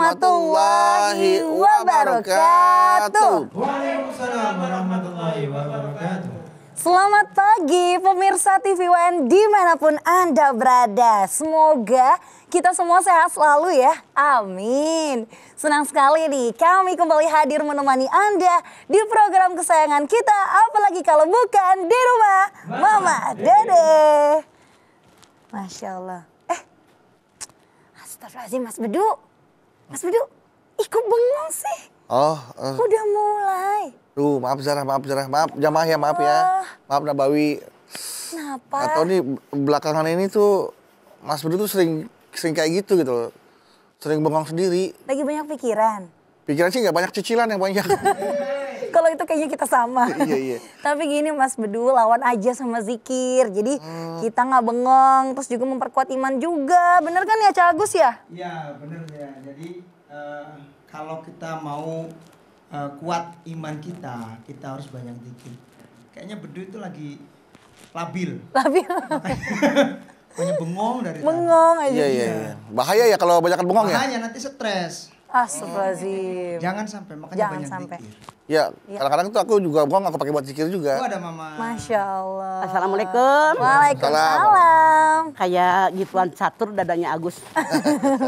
warahmatullahi wabarakatuh. Waalaikumsalam warahmatullahi wabarakatuh. Selamat pagi pemirsa TVWN dimanapun Anda berada. Semoga kita semua sehat selalu ya. Amin. Senang sekali nih kami kembali hadir menemani Anda di program kesayangan kita. Apalagi kalau bukan di rumah Mama Dede. Masya Allah. Astagfirullahaladzim Mas Bedu. Mas Bedu, kok bengong sih? Udah mulai. Maaf Zarah, maaf jamaah ya, maaf ya. Maaf Nabawi. Kenapa? Atau nih belakangan ini tuh Mas Bedu tuh sering kayak gitu loh. Sering bengong sendiri. Lagi banyak pikiran? Pikiran sih nggak banyak, cicilan yang banyak. Kalau itu kayaknya kita sama. Iya. Tapi gini Mas Bedu, lawan aja sama zikir. Jadi kita nggak bengong, terus juga memperkuat iman juga. Bener kan ya Cak Agus ya? Iya bener ya. Jadi kalau kita mau kuat iman kita harus banyak zikir. Kayaknya Bedu itu lagi labil. Banyak bengong dari bengong aja. Iya. Bahaya ya kalau banyak bengong ya? Bahaya, nanti stres. Astagfirullahaladzim. Jangan sampai, makanya banyak zikir. Ya, kadang-kadang tuh aku juga bengong, aku pakai buat zikir juga. Oh ada mama. Masya Allah. Assalamualaikum. Waalaikumsalam. Kayak gituan catur dadanya Agus.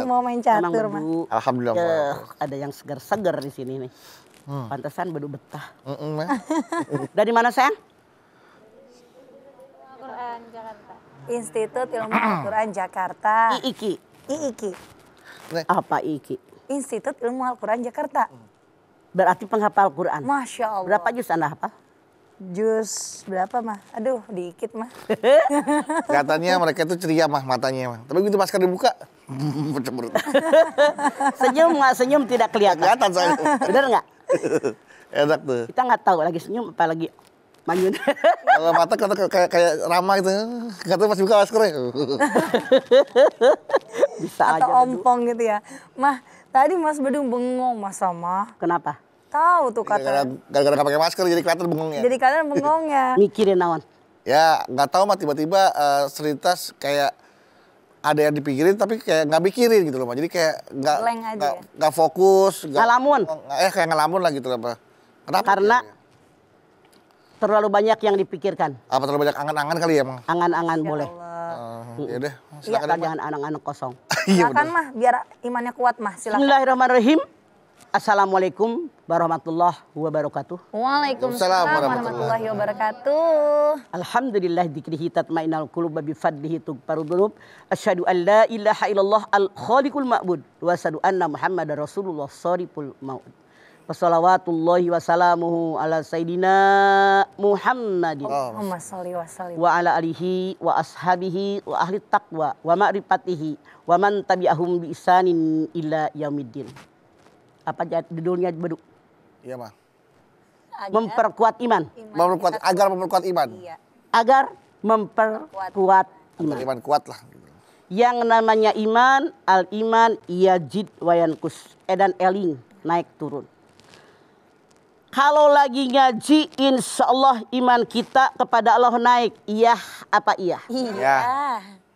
Mau main catur mah. Alhamdulillah. Ada yang segar-segar di sini nih. Pantesan Bedu betah. Ma. Dari mana sayang? Al-Quran Jakarta. Institut Ilmu Al-Quran Jakarta. IIKI. IIKI. Apa IIKI? Institut Ilmu Al-Quran Jakarta. Berarti penghafal Quran. Masya Allah. Berapa juz Anda hafal? Jus berapa mah? Aduh dikit mah. Katanya mereka itu ceria matanya mah. Tapi begitu masker dibuka, bercemberut. Senyum tidak kelihatan. Kelihatan saya. Bener nggak? Enak tuh. Kita nggak tahu lagi senyum apa lagi manyun. Kalau mata kayak ramah gitu. Katanya masih buka maskernya. Bisa aja. Atau ompong gitu ya. Mah, tadi Mas Bedu bengong Mas sama. Kenapa? Tahu tuh kata. Gara-gara nggak pakai masker jadi kelihatan bengongnya. Jadi kalian bengongnya. Mikirin naon? Ya nggak tahu mah tiba-tiba serintas kayak ada yang dipikirin tapi kayak nggak mikirin gitu loh mah. Jadi kayak nggak fokus. Ngalamun. Kayak ngelamun lah gitu loh mah. Kenapa? Karena terlalu banyak yang dipikirkan. Apa terlalu banyak angan-angan kali ya, Mang? Angan-angan boleh. Ya udah, Iya, silakan. jangan angan-angan kosong. Silakan mah, biar imannya kuat mah. Silakan. Bismillahirrahmanirrahim. Assalamualaikum warahmatullahi wabarakatuh. Waalaikumsalam warahmatullahi wabarakatuh. Alhamdulillah dzikrihi tatmainnul qulub bi fadlihi tughfaru dzunub. Asyhadu an la ilaha illallah al khaliqul ma'bud wa asyhadu anna Muhammadar Rasulullah shadiqul maut. Wassalawatullahi wassalamuhu ala sayyidina Muhammadin Allahumma sholli wa sallim wa ala alihi wa ashabihi wa ahli taqwa wa ma'rifatihi wa man tabi'ahum bi ihsanin ila yaumiddin. Apa judulnya Bedu? Iya, Mah. Memperkuat iman. Agar memperkuat iman. Iya. Agar memperkuat iman. Iman kuat lah. Yang namanya iman, al-iman yajid wa yankus. Edan eling, naik turun. Kalau lagi ngaji, insya Allah iman kita kepada Allah naik. Iya apa iya? Iya.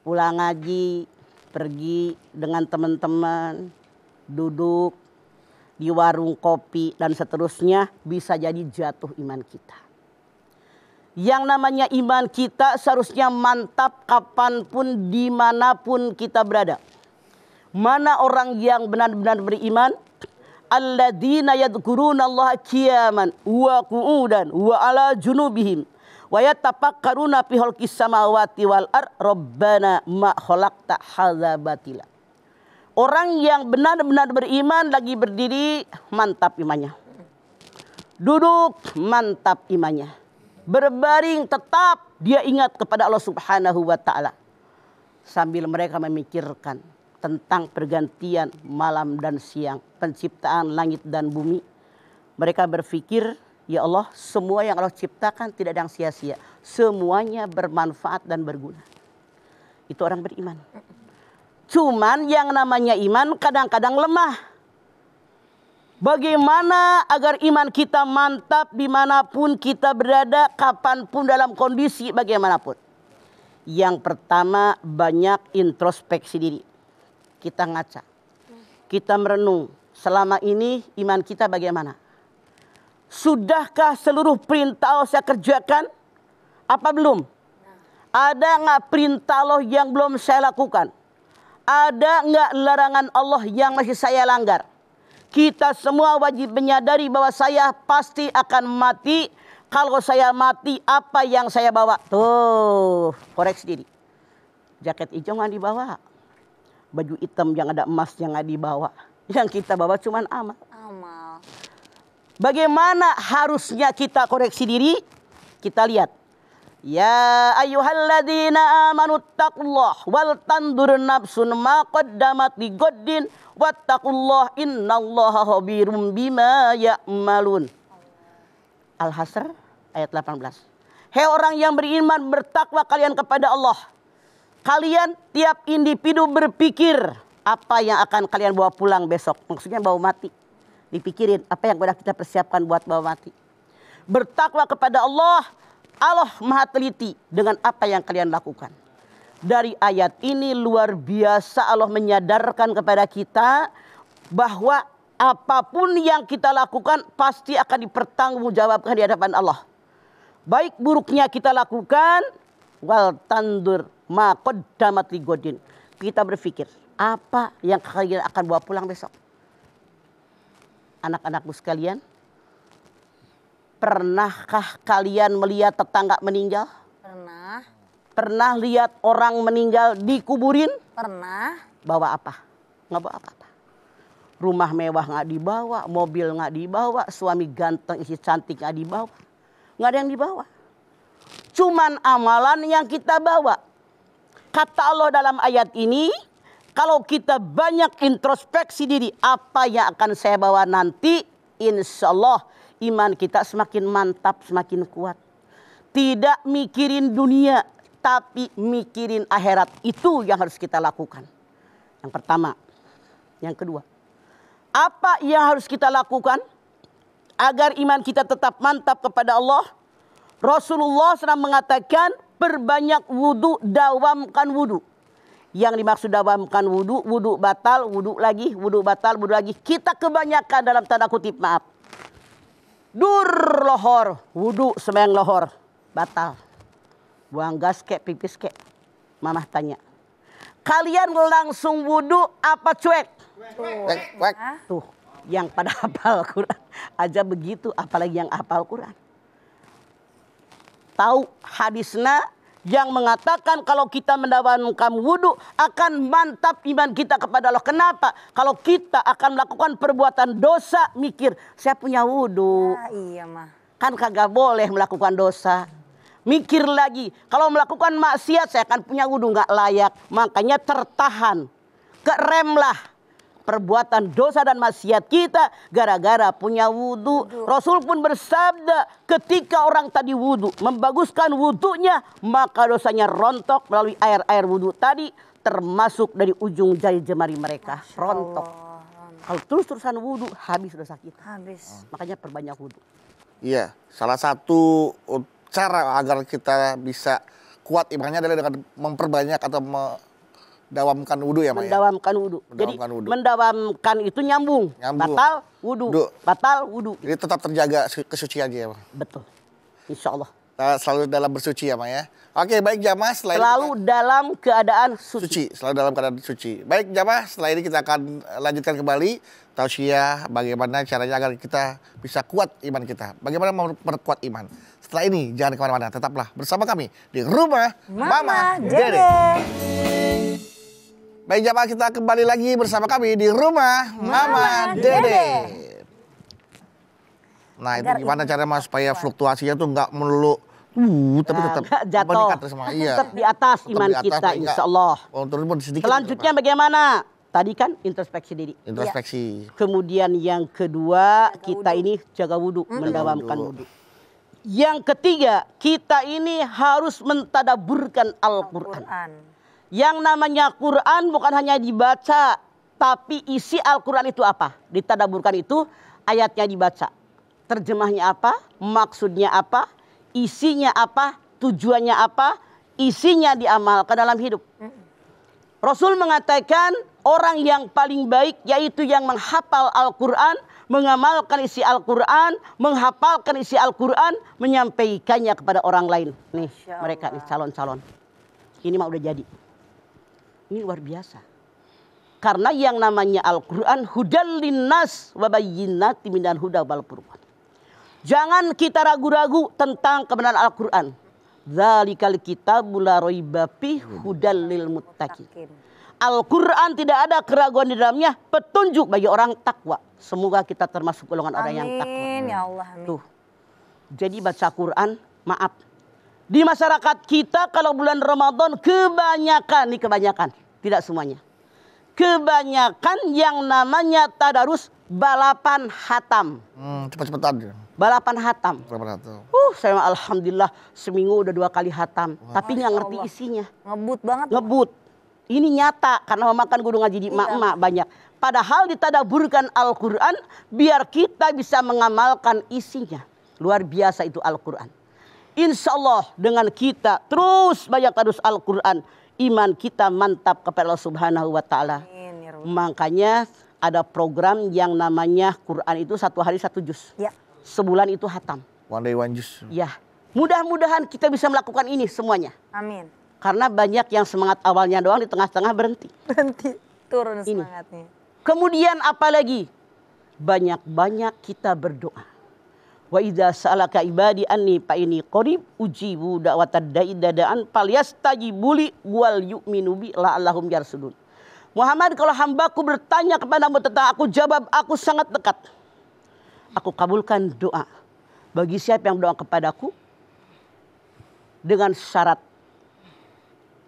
Pulang ngaji, pergi dengan teman-teman, duduk di warung kopi dan seterusnya, bisa jadi jatuh iman kita. Yang namanya iman kita seharusnya mantap kapanpun, dimanapun kita berada. Mana orang yang benar-benar beriman? Alladzina yadhkurunallaha qiyaman wa qu'udan wa ala junubihim wa yatafakkaruna fi khalqis samawati wal ard rabbana ma khalaqta hadza batila. Orang yang benar-benar beriman lagi berdiri, mantap imannya. Duduk, mantap imannya. Berbaring, tetap dia ingat kepada Allah Subhanahu wa taala. Sambil mereka memikirkan tentang pergantian malam dan siang, penciptaan langit dan bumi. Mereka berpikir, ya Allah, semua yang Allah ciptakan tidak ada yang sia-sia. Semuanya bermanfaat dan berguna. Itu orang beriman. Cuman yang namanya iman kadang-kadang lemah. Bagaimana agar iman kita mantap dimanapun kita berada, kapanpun dalam kondisi bagaimanapun. Yang pertama, banyak introspeksi diri. Kita ngaca. kita merenung selama ini iman kita bagaimana? Sudahkah seluruh perintah Allah saya kerjakan? Apa belum? Ada nggak perintah Allah yang belum saya lakukan? Ada nggak larangan Allah yang masih saya langgar? Kita semua wajib menyadari bahwa saya pasti akan mati. Kalau saya mati, apa yang saya bawa? Tuh, koreksi diri. Jaket hijau nggak dibawa. Baju hitam yang ada emasnya nggak dibawa. Yang kita bawa cuman amal. Bagaimana harusnya kita koreksi diri? Kita lihat. Ya ayyuhalladzina amanu taqullah wal tandur nafsun ma qaddamat ligoddin wattaqullah innallaha khabirum bima ya'malun. Al-Hasr ayat 18. Hei orang yang beriman, bertakwa kalian kepada Allah. Kalian tiap individu berpikir apa yang akan kalian bawa pulang besok. Maksudnya bawa mati. Dipikirin apa yang sudah kita persiapkan buat bawa mati. Bertakwa kepada Allah. Allah maha teliti dengan apa yang kalian lakukan. Dari ayat ini luar biasa Allah menyadarkan kepada kita bahwa apapun yang kita lakukan pasti akan dipertanggungjawabkan di hadapan Allah. Baik buruknya kita lakukan, wal tandur ma qaddamat ligodin. Kita berpikir, apa yang kalian akan bawa pulang besok? Anak-anakku sekalian, pernahkah kalian melihat tetangga meninggal? Pernah. Pernah lihat orang meninggal dikuburin? Pernah. Bawa apa? Nggak bawa apa-apa. Rumah mewah nggak dibawa, mobil nggak dibawa, suami ganteng istri cantik nggak dibawa. Nggak ada yang dibawa. Cuman amalan yang kita bawa. Kata Allah dalam ayat ini, kalau kita banyak introspeksi diri, apa yang akan saya bawa nanti, insya Allah iman kita semakin mantap, semakin kuat. Tidak mikirin dunia, tapi mikirin akhirat. Itu yang harus kita lakukan. Yang pertama. Yang kedua. Apa yang harus kita lakukan agar iman kita tetap mantap kepada Allah? Rasulullah SAW mengatakan, perbanyak wudu, dawamkan wudu. Yang dimaksud dawamkan wudu, wudu batal, wudu lagi, wudu batal, wudu lagi. Kita kebanyakan dalam tanda kutip, maaf. Dur lohor, wudu sembahyang lohor, batal. Buang gas kek, pipis kek. Mamah tanya. Kalian langsung wudu apa cuek? Cuek. Tuh, yang pada hafal Quran aja begitu, apalagi yang hafal Quran. Tahu hadisnya yang mengatakan kalau kita mendawamkan wudu akan mantap iman kita kepada Allah. Kenapa? Kalau kita akan melakukan perbuatan dosa, mikir saya punya wudu. Iya mah. Kan kagak boleh melakukan dosa. Mikir lagi, kalau melakukan maksiat saya akan punya wudu, nggak layak. Makanya tertahan, keremlah perbuatan dosa dan maksiat kita gara-gara punya wudu. Rasul pun bersabda, ketika orang tadi wudu, membaguskan wudunya, maka dosanya rontok melalui air-air wudu tadi, termasuk dari ujung jari jemari mereka. Rontok. Kalau terus-terusan wudu, habis dosa kita. Habis. Makanya perbanyak wudu. Iya, salah satu cara agar kita bisa kuat imannya adalah dengan memperbanyak atau mendawamkan wudu ya, Maya? Mendawamkan wudu. Jadi mendawamkan itu nyambung. Batal wudu. Batal wudu. Jadi tetap terjaga kesuciannya ya, Pak? Betul. Insya Allah. Selalu dalam bersuci ya, Maya? Oke, baik jamaah. Selalu dalam keadaan suci. Selalu dalam keadaan suci. Baik jamaah, setelah ini kita akan lanjutkan kembali tausiah bagaimana caranya agar kita bisa kuat iman kita. Bagaimana memperkuat iman. Setelah ini jangan kemana-mana, tetaplah bersama kami di Rumah Mama Dede. Baik jamaah, kita kembali lagi bersama kami di Rumah Mama Dede. Nah itu gimana cara mas supaya fluktuasinya tuh nggak melulu tapi tetap jatuh. Iya. Tetap di atas iman kita, insya Allah. Selanjutnya bagaimana? Tadi kan introspeksi diri. Introspeksi. Ya. Kemudian yang kedua, kita ini jaga wudhu, mendawamkan wudhu. Yang ketiga, kita ini harus mentadaburkan Al-Quran. Yang namanya Quran bukan hanya dibaca, tapi isi Al-Quran itu apa? Ditadaburkan itu ayatnya dibaca. Terjemahnya apa? Maksudnya apa? Isinya apa? Tujuannya apa? Isinya diamalkan dalam hidup. Rasul mengatakan orang yang paling baik yaitu yang menghafal Al-Quran, mengamalkan isi Al-Quran, menghafalkan isi Al-Quran, menyampaikannya kepada orang lain. Nih mereka nih calon-calon. Ini mah udah jadi. Ini luar biasa. Karena yang namanya Al-Quran hudal linnas wa bayyinati minal huda wal furqan. Jangan kita ragu-ragu tentang kebenaran Al-Quran. Dzalikal kitabul la raiba fihi hudal lil muttaqin. Al-Quran tidak ada keraguan di dalamnya, petunjuk bagi orang takwa. Semoga kita termasuk golongan orang yang takwa. Amin ya Allah. Amin. Tuh. Jadi baca Quran, maaf. Di masyarakat kita kalau bulan Ramadan kebanyakan, tidak semuanya. Kebanyakan yang namanya tadarus balapan hatam. Cepat-cepatan. Balapan hatam. Cepat-cepat. Saya alhamdulillah seminggu udah 2 kali hatam. Tapi nggak ngerti isinya. Ngebut banget. Ngebut. Ini nyata karena memakan guru ngaji di emak-emak banyak. Padahal ditadaburkan Al-Quran biar kita bisa mengamalkan isinya. Luar biasa itu Al-Quran. Insya Allah dengan kita terus banyak terus Al-Quran. Iman kita mantap kepada Allah Subhanahu wa Ta'ala. Makanya ada program yang namanya Quran itu 1 hari 1 juz. Ya. Sebulan itu hatam. One day one juz. Ya. Mudah-mudahan kita bisa melakukan ini semuanya. Amin. Karena banyak yang semangat awalnya doang di tengah-tengah berhenti. Berhenti. Turun semangatnya. Kemudian apalagi? Banyak-banyak kita berdoa. Wa idza sa'alaka ibadi anni fa inni qarib ujibu da'watad da'i dadaan falyastajibuli wal yu'minu bi la'allahum yarsudun. Muhammad, kalau hambaku bertanya kepadamu tentang aku, jawab aku sangat dekat. Aku kabulkan doa. Bagi siapa yang berdoa kepadaku dengan syarat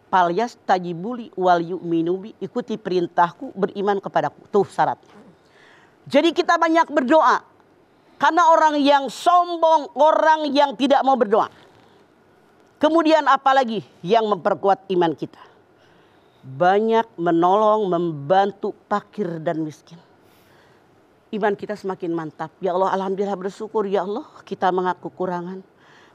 falyastajibuli wal yu'minu bi, ikuti perintahku, beriman kepadaku. Tuh syaratnya. Jadi kita banyak berdoa. Karena orang yang sombong, orang yang tidak mau berdoa. Kemudian apalagi yang memperkuat iman kita? Banyak menolong, membantu fakir dan miskin. Iman kita semakin mantap. Ya Allah, alhamdulillah bersyukur. Ya Allah, kita mengaku kurangan.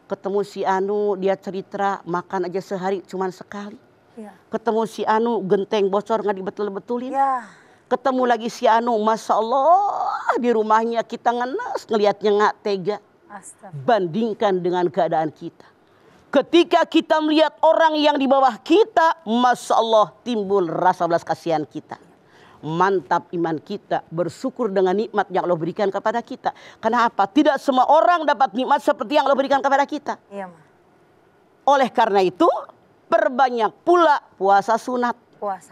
Ketemu si Anu, dia cerita makan aja sehari cuma sekali. Ya. Ketemu si Anu, genteng bocor nggak dibetul-betulin. Ya. Ketemu lagi si Anu, Masya Allah di rumahnya kita ngenes, ngelihatnya nggak tega. Bandingkan dengan keadaan kita. Ketika kita melihat orang yang di bawah kita, Masya Allah timbul rasa belas kasihan kita. Mantap iman kita, bersyukur dengan nikmat yang Allah berikan kepada kita. Kenapa? Tidak semua orang dapat nikmat seperti yang Allah berikan kepada kita. Iya, Ma. Oleh karena itu, perbanyak pula puasa sunat.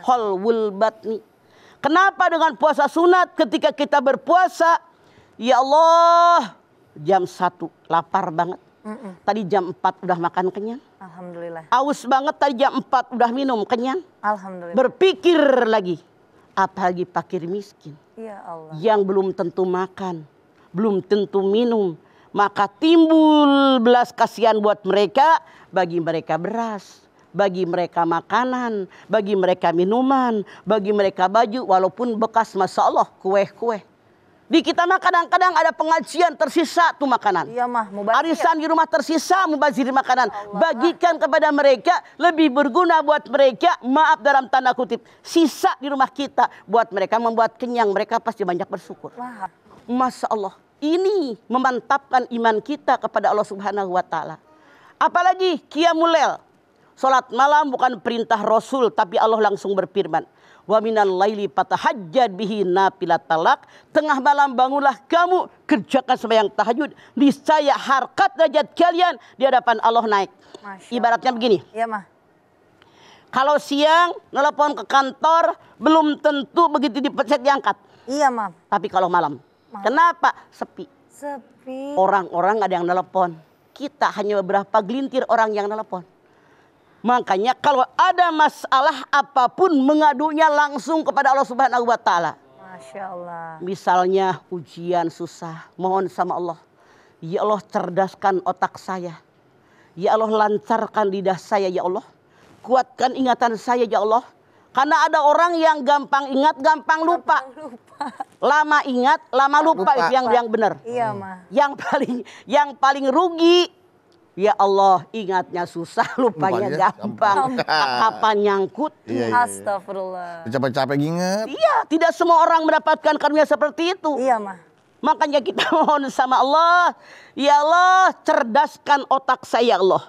Holwul batni. Kenapa dengan puasa sunat ketika kita berpuasa? Ya Allah, jam 1 lapar banget. Tadi jam 4 udah makan kenyang. Alhamdulillah. Aus banget tadi jam 4 udah minum kenyang. Alhamdulillah. Berpikir lagi. Apalagi fakir miskin. Ya Allah. Yang belum tentu makan. Belum tentu minum. Maka timbul belas kasihan buat mereka. Bagi mereka beras. Bagi mereka makanan, bagi mereka minuman, bagi mereka baju, walaupun bekas, Masya Allah, kue-kue. Di kita mah kadang-kadang ada pengajian tersisa tuh makanan. Iya mah, arisan di rumah tersisa, mubazir makanan. Bagikan kepada mereka, lebih berguna buat mereka, maaf dalam tanda kutip, sisa di rumah kita. Buat mereka membuat kenyang, mereka pasti banyak bersyukur. Masya Allah, ini memantapkan iman kita kepada Allah Subhanahu wa Ta'ala. Apalagi qiyamul lail. Salat malam bukan perintah Rasul, tapi Allah langsung berfirman. Wa minal laili fatahajjad bihi nafilatalak. Tengah malam bangunlah kamu, kerjakan sembahyang tahajud. Niscaya harkat derajat kalian di hadapan Allah naik. Ibaratnya begini. Iya, Mah. Kalau siang nelpon ke kantor, belum tentu begitu dipencet diangkat. Iya, Mah. Tapi kalau malam. Kenapa? Sepi. Sepi. Orang-orang ada yang nelpon. Kita hanya beberapa gelintir orang yang nelpon. Makanya kalau ada masalah apapun mengadunya langsung kepada Allah Subhanahu wa Ta'ala. Masya Allah. Misalnya ujian susah, mohon sama Allah. Ya Allah cerdaskan otak saya. Ya Allah lancarkan lidah saya ya Allah. Kuatkan ingatan saya ya Allah. Karena ada orang yang gampang ingat, gampang lupa. Lama ingat, lama lupa. Itu yang benar. Iya, Ma. Yang paling rugi. Ya Allah, ingatnya susah, lupanya gampang. Kapan nyangkut? Astagfirullah. Capek-capek inget. Iya, tidak semua orang mendapatkan karunia seperti itu. Iya mah. Makanya kita mohon sama Allah, ya Allah, cerdaskan otak saya ya Allah.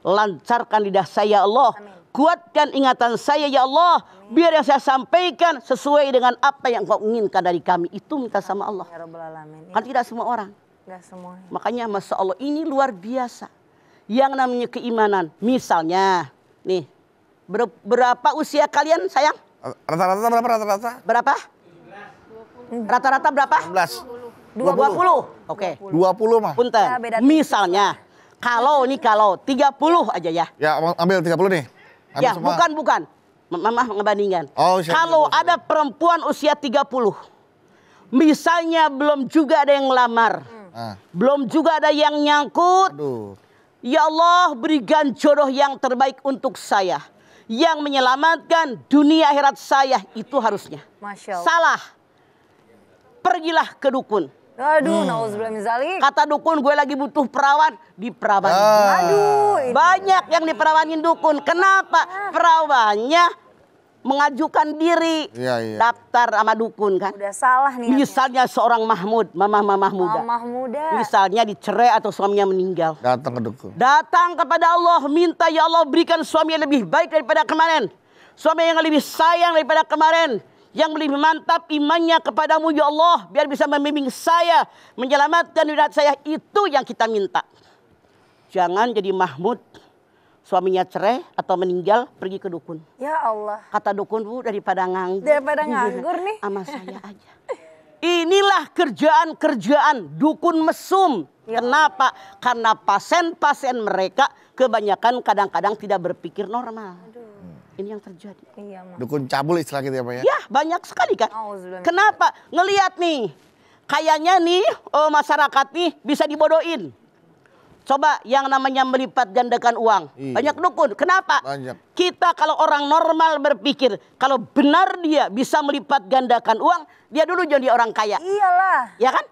Lancarkan lidah saya ya Allah. Amin. Kuatkan ingatan saya ya Allah. Biar yang saya sampaikan sesuai dengan apa yang kau inginkan dari kami. Itu minta sama Allah. Ya Rabbal Alamin. Kan tidak semua orang. Enggak semuanya. Makanya Masya Allah ini luar biasa. Yang namanya keimanan. Misalnya, nih, berapa usia kalian sayang? Rata-rata berapa rata-rata? Berapa? Rata-rata berapa? 16. 20. Oke. 20 mah. Punten. Ya, beda Misalnya, kalau 30 aja ya. Ya ambil 30 nih. Ambil Ya, semua. bukan. Mama ngebandingkan. Oh, siap, kalau siap. ada perempuan usia 30, misalnya belum juga ada yang ngelamar, belum juga ada yang nyangkut. Aduh. Ya Allah, berikan jodoh yang terbaik untuk saya. Yang menyelamatkan dunia akhirat saya, itu harusnya. Masya Allah. Salah. Pergilah ke dukun. Aduh, nauzubillah min zalik. Kata dukun, gue lagi butuh perawan. Diperawanin. Aduh, ini Banyak yang diperawanin dukun. Kenapa? Perawannya mengajukan diri. Iya. Daftar sama dukun kan. udah salah nih. Misalnya seorang Mahmud, mamah muda. Mamah muda. Misalnya dicerai atau suaminya meninggal. Datang ke dukun. Datang kepada Allah, minta ya Allah berikan suami yang lebih baik daripada kemarin. Suami yang lebih sayang daripada kemarin. Yang lebih mantap imannya kepadamu ya Allah. Biar bisa membimbing saya, menyelamatkan diri saya. Itu yang kita minta. Jangan jadi Mahmud, suaminya cerai atau meninggal, pergi ke dukun. Ya Allah. Kata dukun, Bu, daripada nganggur. Daripada nganggur nih. Sama saya aja. Inilah kerjaan-kerjaan dukun mesum. Kenapa? Karena pasien-pasien mereka kebanyakan kadang-kadang tidak berpikir normal. Ini yang terjadi. Iya mah. Dukun cabul istilah gitu ya Pak ya. Ya, banyak sekali kan. Auzubillah. Kenapa? Ngelihat nih, kayaknya nih masyarakat nih bisa dibodohin. Coba yang namanya melipat gandakan uang. Iya. Banyak dukun. Kenapa? Banyak. Kita kalau orang normal berpikir, kalau benar dia bisa melipat gandakan uang, dia dulu jadi orang kaya. Iyalah. Ya kan?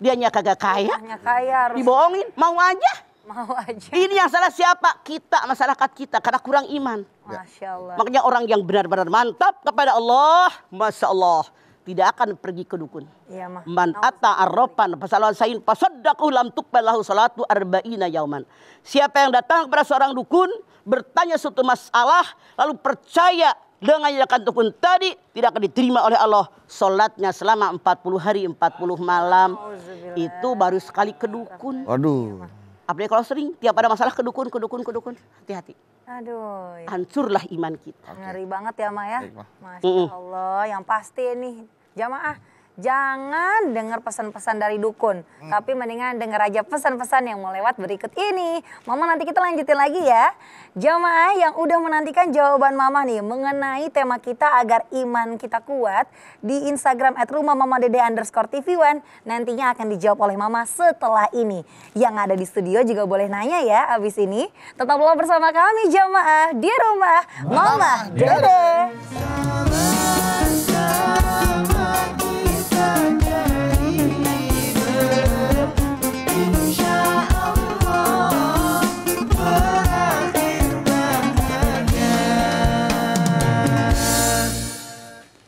Dianya kagak kaya, Hanya kaya harus dibohongin, mau aja. mau aja. Ini yang salah siapa? Kita, masyarakat kita, karena kurang iman. Masya Allah. Makanya orang yang benar-benar mantap kepada Allah, Masya Allah, tidak akan pergi ke dukun. Iya mah. Man ata arrofan pasalan sain pasaddaqu lam tuqbalahu salatu arba'ina yauman. Siapa yang datang kepada seorang dukun, bertanya suatu masalah, lalu percaya dengan yang akan dukun tadi, tidak akan diterima oleh Allah salatnya selama 40 hari 40 malam. Itu baru sekali ke dukun. Waduh. Apalagi kalau sering tiap ada masalah ke dukun, hati-hati. Aduh. Ya. Hancurlah iman kita. Ngeri banget ya, Ma ya. Baik, Ma. Masya Allah, yang pasti nih jamaah jangan dengar pesan-pesan dari dukun, tapi mendingan dengar aja pesan-pesan yang mau lewat berikut ini. Mama nanti kita lanjutin lagi ya. Jamaah yang udah menantikan jawaban Mama nih mengenai tema kita agar iman kita kuat di Instagram @rumahmamadede_tv1 nantinya akan dijawab oleh Mama setelah ini. Yang ada di studio juga boleh nanya ya abis ini. Tetaplah bersama kami jamaah di rumah Mama Dede.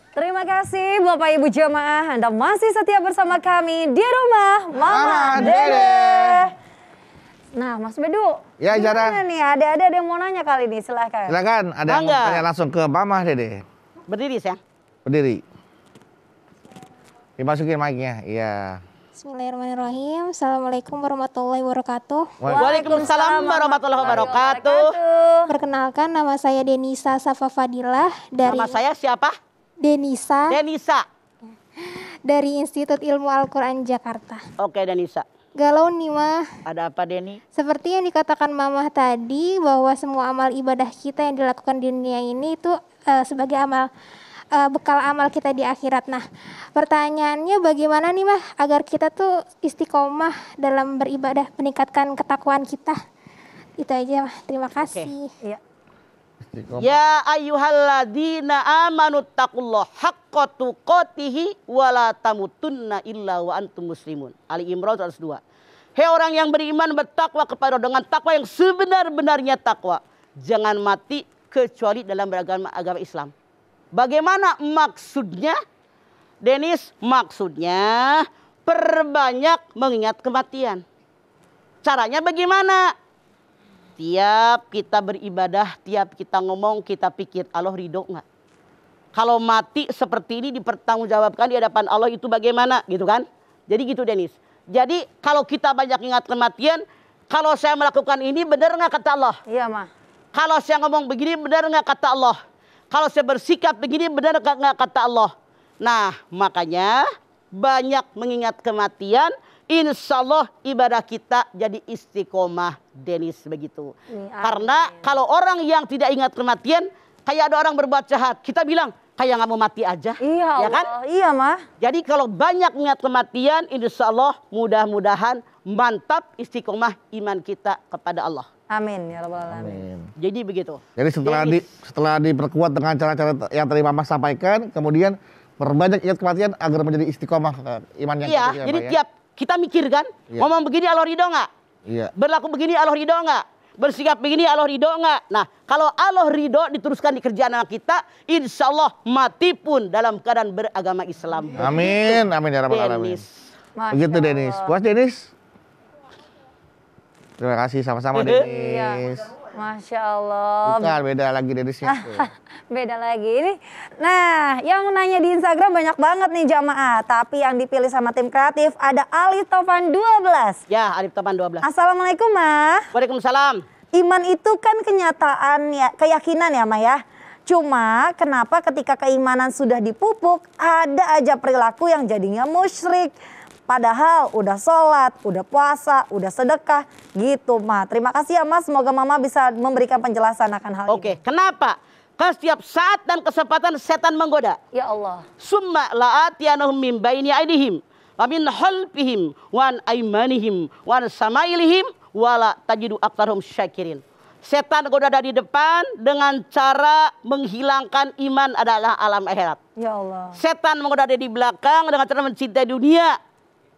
Terima kasih Bapak Ibu jamaah, Anda masih setia bersama kami di rumah Mama Dede. Nah Mas Bedu, Ya, Jara. gimana nih? Ada yang mau nanya kali ini, silahkan. Silakan, ada yang mau Mangga. tanya langsung ke Mama Dede. Berdiri sayang. Berdiri. Dimasukin mic-nya. Iya. Bismillahirrahmanirrahim. Assalamualaikum warahmatullahi wabarakatuh. Waalaikumsalam warahmatullahi wabarakatuh. Perkenalkan nama saya Denisa Safa Fadilah dari Nama saya siapa? Denisa Denisa. dari Institut Ilmu Al-Quran Jakarta. Oke Denisa. Galau nih mah, Ada apa Deni? seperti yang dikatakan Mamah tadi bahwa semua amal ibadah kita yang dilakukan di dunia ini itu sebagai bekal amal kita di akhirat. Nah, pertanyaannya bagaimana nih mah agar kita tuh istiqomah dalam beribadah, meningkatkan ketakwaan kita. Itu aja mah. Terima kasih. Iya. Ya ayyuhalladzina amanu taqullah haqqa tuqatihi wa la tamutunna illa wa antum muslimun. Ali Imran 102. Hei orang yang beriman, bertakwa kepada Allah dengan takwa yang sebenar-benarnya takwa. Jangan mati kecuali dalam agama Islam. Bagaimana maksudnya? Denis, maksudnya perbanyak mengingat kematian. Caranya bagaimana? Tiap kita beribadah, tiap kita ngomong, kita pikir Allah ridho nggak? Kalau mati seperti ini dipertanggungjawabkan di hadapan Allah itu bagaimana, gitu kan? Jadi gitu Denis. Jadi kalau kita banyak ingat kematian, kalau saya melakukan ini benar nggak kata Allah? Iya, Ma. Kalau saya ngomong begini benar nggak kata Allah? Kalau saya bersikap begini benar nggak kata Allah? Nah makanya banyak mengingat kematian, insya Allah ibadah kita jadi istiqomah Denis begitu. Karena kalau orang yang tidak ingat kematian, kayak ada orang berbuat jahat, kita bilang kayak nggak mau mati aja, Iya, ya kan? Iya, Ma. Jadi kalau banyak mengingat kematian, insya Allah mudah-mudahan mantap istiqomah iman kita kepada Allah. Amin ya rabbal alamin. Amin. Jadi begitu. Jadi setelah diperkuat dengan cara-cara yang tadi Mama sampaikan, kemudian perbanyak ingat kematian agar menjadi istiqomah iman yang Iya, kuat, jadi Pak, ya? tiap kita mikir kan, Iya. ngomong begini Allah ridho nggak? Iya. Berlaku begini Allah ridho nggak? Bersikap begini Allah ridho nggak? Nah, kalau Allah ridho diteruskan di kerjaan kita, insya Allah mati pun dalam keadaan beragama Islam. Amin, amin ya rabbal alamin. Denis. Masya Begitu Allah. Denis. Puas Denis? Terima kasih sama-sama Iya. Denis. Masya Allah. Bukan beda lagi Denisnya. Beda lagi ini. Nah, yang nanya di Instagram banyak banget nih jamaah. Tapi yang dipilih sama tim kreatif ada Ali Tovan 12. Ya, Arif Topan 12. Assalamualaikum, Ma. Waalaikumsalam. Iman itu kan kenyataan ya, keyakinan ya, Ma ya. Cuma kenapa ketika keimanan sudah dipupuk, ada aja perilaku yang jadinya musyrik. Padahal udah sholat, udah puasa, udah sedekah gitu, Ma. Terima kasih ya, Mas. Semoga Mama bisa memberikan penjelasan akan hal ini. Oke, kenapa? Karena setiap saat dan kesempatan setan menggoda. Ya Allah. Summa la'atiyanahum min baini aidihim wa min khalfihim wa an aymanihim wa an samailihim wa la tajidu aktsarhum syakirin. Setan goda dari depan dengan cara menghilangkan iman adalah alam akhirat. Ya Allah. Setan menggoda dari belakang dengan cara mencintai dunia,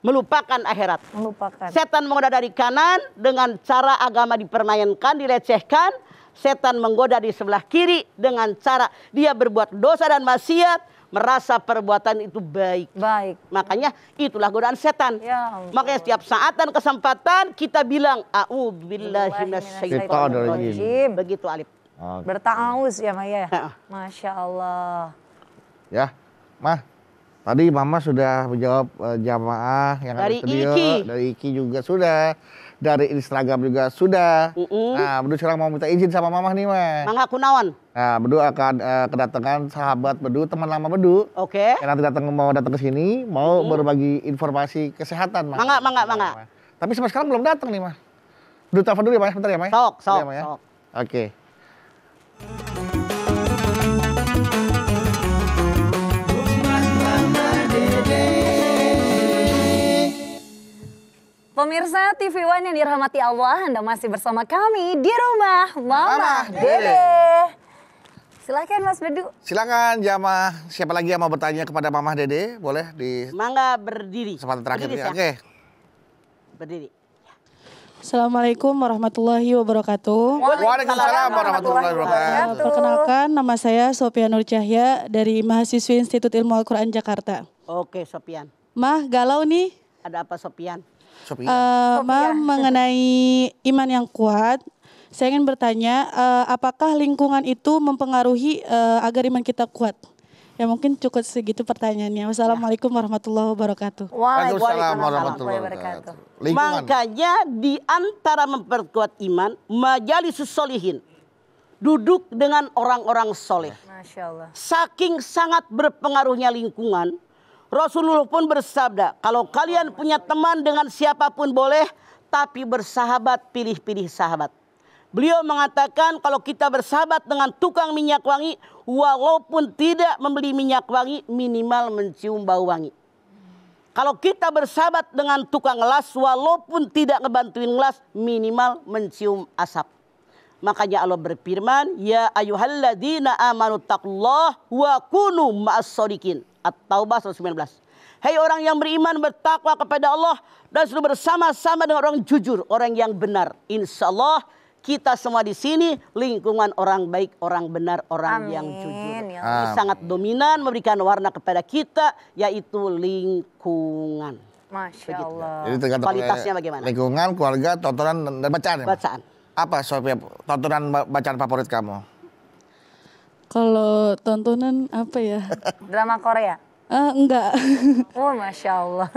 melupakan akhirat. Melupakan. Setan menggoda dari kanan dengan cara agama dipermainkan, dilecehkan. Setan menggoda di sebelah kiri dengan cara dia berbuat dosa dan maksiat, merasa perbuatan itu baik. Baik. Makanya itulah godaan setan. Ya ampun. Makanya setiap saat dan kesempatan kita bilang a'udzubillahi minasyaitonirrajim. Begitu Alif. Oke. Berta'awuz ya, Ma ya. Heeh. Masya Allah. Ya, Mah. Tadi Mama sudah menjawab jamaah yang ada Dari di studio, Iki. dari Iki juga sudah, dari Instagram juga sudah. Nah, Bedu sekarang mau minta izin sama Mama nih, Mah. Mangga kunaon. Nah, Bedu akan kedatangan sahabat Bedu, teman lama Bedu. Oke. Yang nanti mau datang ke sini, mau berbagi informasi kesehatan, Mah. Mangga. Tapi sampai sekarang belum datang nih, Mah. Bedu telepon dulu ya, Mah. Bentar ya, Mah. Sok. Bentar ya, Mah, ya. Oke. Pemirsa TV One yang dirahmati Allah, Anda masih bersama kami di rumah Mama Dede. Silakan Mas Bedu. Silakan jamaah, siapa lagi yang mau bertanya kepada Mama Dede? Boleh di Mangga berdiri. kesempatan terakhir Berdiri, ya. ya. Oke. Berdiri. Assalamualaikum warahmatullahi wabarakatuh. Waalaikumsalam warahmatullahi wabarakatuh. Perkenalkan, nama saya Sophia Nur Cahya dari mahasiswi Institut Ilmu Al-Quran Jakarta. Oke, Sopian. Mah, galau nih. Ada apa Sopian? Sophia. Mah, mengenai iman yang kuat, saya ingin bertanya, apakah lingkungan itu mempengaruhi agar iman kita kuat? Ya mungkin cukup segitu pertanyaannya. Wassalamualaikum warahmatullahi wabarakatuh. Waalaikumsalam warahmatullahi wabarakatuh. Lingkungan. Makanya di antara memperkuat iman, majalisus solihin. Duduk dengan orang-orang soleh. Masya Allah. Saking sangat berpengaruhnya lingkungan, Rasulullah pun bersabda, kalau kalian punya teman dengan siapapun boleh, tapi bersahabat pilih-pilih sahabat. Beliau mengatakan kalau kita bersahabat dengan tukang minyak wangi, walaupun tidak membeli minyak wangi, minimal mencium bau wangi. Kalau kita bersahabat dengan tukang las, walaupun tidak ngebantuin las, minimal mencium asap. Makanya Allah berfirman, ya ayyuhalladzina amanu taqullah wa kunu ma'as shodiqin. At-Taubah 119. Hai orang yang beriman, bertakwa kepada Allah dan selalu bersama-sama dengan orang jujur, orang yang benar. Insya Allah kita semua di sini lingkungan orang baik, orang benar, orang yang jujur. Ya Ini sangat dominan memberikan warna kepada kita, yaitu lingkungan. Masya Allah. Jadi tergantung Kualitasnya bagaimana? lingkungan, keluarga, tontonan, dan bacaan. Ya, Mas? Bacaan. Apa Sophia tontonan bacaan favorit kamu? Kalau tontonan apa ya? Drama Korea. Enggak. Oh, Masya Allah.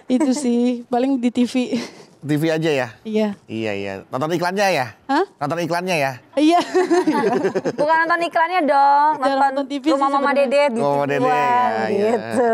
Itu sih paling di TV. TV aja ya? Iya. Iya. Nonton iklannya ya? Hah? Nonton iklannya ya? Iya. Bukan nonton iklannya dong, Jarang nonton nonton TV sih Rumah Mama sebenarnya. Dede di Rumah Mama TV Dede, One, ya, gitu.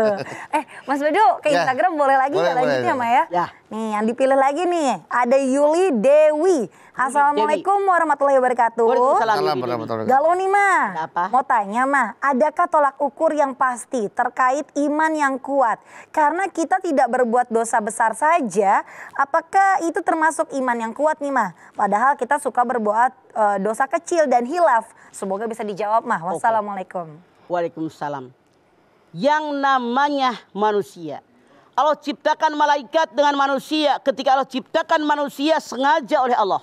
Mas Bedu ke Ya. Instagram boleh lagi Boleh, ya lanjutnya boleh. Ma ya? Ya. Nih yang dipilih lagi nih ada Yuli Dewi. Assalamualaikum warahmatullahi wabarakatuh. Waalaikumsalam. Salam Bibi. warahmatullahi Galuh nih mah, Apa? mau tanya mah, adakah tolak ukur yang pasti terkait iman yang kuat? Karena kita tidak berbuat dosa besar saja, apakah itu termasuk iman yang kuat nih mah? Padahal kita suka berbuat dosa kecil dan hilaf. Semoga bisa dijawab mah. Wassalamualaikum. Waalaikumsalam. Yang namanya manusia, Allah ciptakan malaikat dengan manusia. Ketika Allah ciptakan manusia sengaja oleh Allah.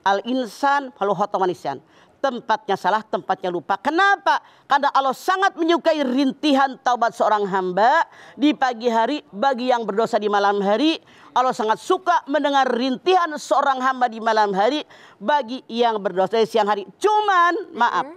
Al-insan halu manisan. Tempatnya salah, tempatnya lupa. Kenapa? Karena Allah sangat menyukai rintihan taubat seorang hamba di pagi hari. Bagi yang berdosa di malam hari, Allah sangat suka mendengar rintihan seorang hamba di malam hari. Bagi yang berdosa di siang hari. Cuman maaf,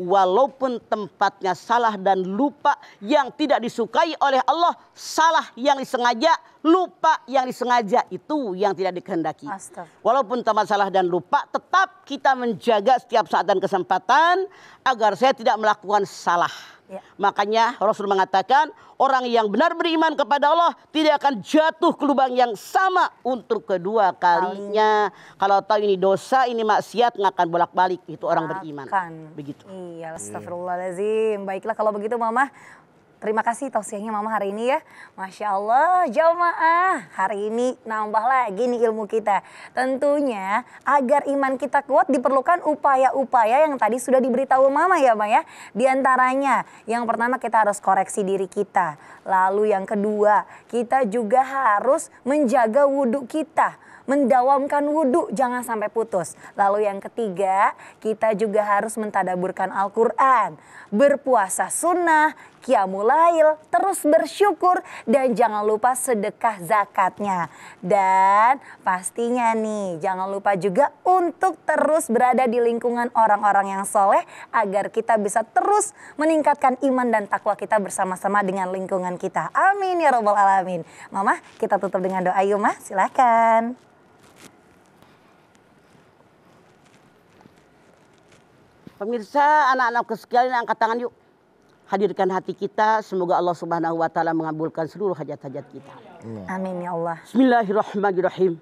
walaupun tempatnya salah dan lupa, yang tidak disukai oleh Allah, salah yang disengaja, lupa yang disengaja, itu yang tidak dikehendaki. Astagfirullah. Walaupun tempat salah dan lupa, tetap kita menjaga setiap saat dan kesempatan agar saya tidak melakukan salah. Ya. Makanya Rasul mengatakan orang yang benar beriman kepada Allah tidak akan jatuh ke lubang yang sama untuk kedua kalinya. Kalau tahu ini dosa, ini maksiat, nggak akan bolak-balik. Itu orang beriman. Begitu. Iya, astagfirullahaladzim. Baiklah kalau begitu Mama. Terima kasih tausiahnya Mama hari ini ya. Masya Allah, jamaah. Hari ini nambah lagi nih ilmu kita. Tentunya agar iman kita kuat diperlukan upaya-upaya yang tadi sudah diberitahu Mama ya Mama ya. Di antaranya yang pertama kita harus koreksi diri kita. Lalu yang kedua kita juga harus menjaga wudhu kita. Mendawamkan wudhu jangan sampai putus. Lalu yang ketiga kita juga harus mentadaburkan Al-Quran. Berpuasa sunnah, qiyamul lail, terus bersyukur dan jangan lupa sedekah zakatnya. Dan pastinya nih jangan lupa juga untuk terus berada di lingkungan orang-orang yang soleh agar kita bisa terus meningkatkan iman dan takwa kita bersama-sama dengan lingkungan kita. Amin ya robbal alamin. Mama kita tutup dengan doa yuk Mah, silakan. Pemirsa, anak-anakku sekalian, angkat tangan yuk. Hadirkan hati kita, semoga Allah Subhanahu wa taala mengabulkan seluruh hajat-hajat kita. Amin ya Allah. Bismillahirrahmanirrahim.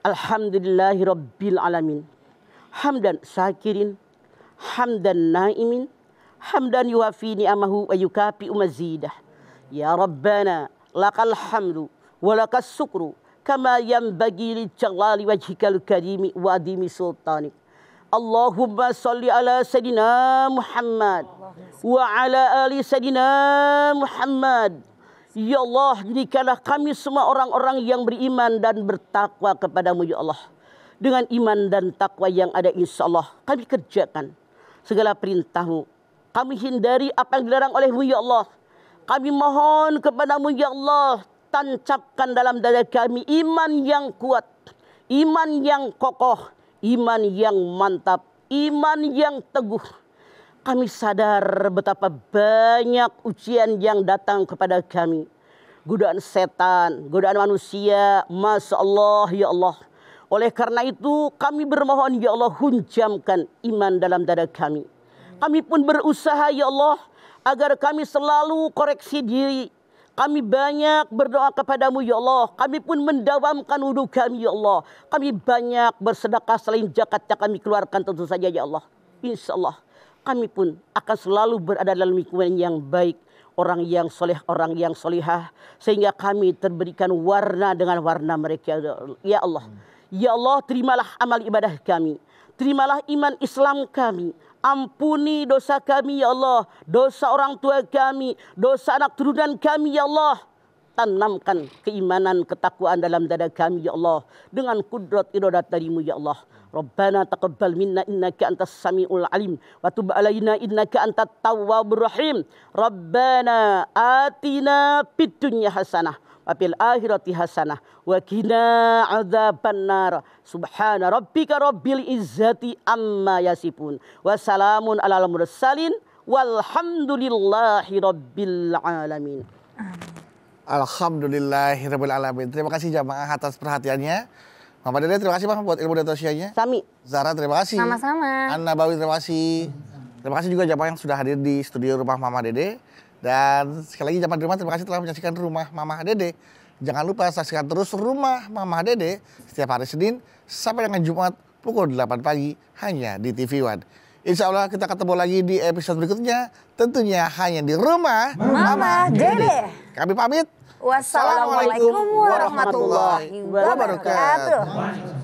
Alhamdulillahirabbil alamin. Hamdan syakirin, hamdan naimin, hamdan yuwafi ni'amahu wa yukafi mazidah. Ya Rabbana, lakal hamdu wa lakas syukru kama yanbaghi li jalali wajhikal karimi wa adimi sultanik. Allahumma salli ala Sayyidina Muhammad wa ala ali Sayyidina Muhammad. Ya Allah, jadikanlah kami semua orang-orang yang beriman dan bertakwa kepadamu ya Allah. Dengan iman dan takwa yang ada insya Allah kami kerjakan segala perintahmu. Kami hindari apa yang dilarang olehmu ya Allah. Kami mohon kepadamu ya Allah, tancapkan dalam dada kami iman yang kuat, iman yang kokoh, iman yang mantap, iman yang teguh. Kami sadar betapa banyak ujian yang datang kepada kami. Godaan setan, godaan manusia, Masya Allah ya Allah. Oleh karena itu kami bermohon ya Allah, hunjamkan iman dalam dada kami. Kami pun berusaha ya Allah agar kami selalu koreksi diri. Kami banyak berdoa kepadamu ya Allah. Kami pun mendawamkan wudhu kami ya Allah. Kami banyak bersedekah selain zakat yang kami keluarkan tentu saja ya Allah. Insya Allah kami pun akan selalu berada dalam lingkungan yang baik. Orang yang soleh, orang yang solihah. Sehingga kami terberikan warna dengan warna mereka ya Allah. Ya Allah, terimalah amal ibadah kami. Terimalah iman Islam kami. Ampuni dosa kami ya Allah, dosa orang tua kami, dosa anak turunan kami ya Allah. Tanamkan keimanan, ketakwaan dalam dada kami ya Allah, dengan kudrat iradat darimu ya Allah. Rabbana taqabbal minna innaka antas samiul alim wa tub alaina innaka antat tawwabur rahim. Rabbana atina fid dunya hasanah wa fil akhirati hasanah wa qina adzabannar. Subhana rabbika rabbil izzati amma yasifun wa salamun alal mursalin walhamdulillahi rabbil alamin. Alhamdulillahirabbil alamin. Terima kasih jamaah atas perhatiannya. Mama Dede terima kasih Bang buat ilmu dan tausiahnya. Sami. Zara terima kasih. Sama-sama. Anna Bawi terima kasih. Terima kasih juga jamaah yang sudah hadir di studio Rumah Mama Dede. Dan sekali lagi jamaah di rumah terima kasih telah menyaksikan Rumah Mama Dede. Jangan lupa saksikan terus Rumah Mama Dede setiap hari Senin sampai dengan Jumat pukul 8 pagi hanya di TV One. Insya Allah kita ketemu lagi di episode berikutnya. Tentunya hanya di Rumah Mama Dede. Kami pamit. Wassalamualaikum warahmatullahi wabarakatuh.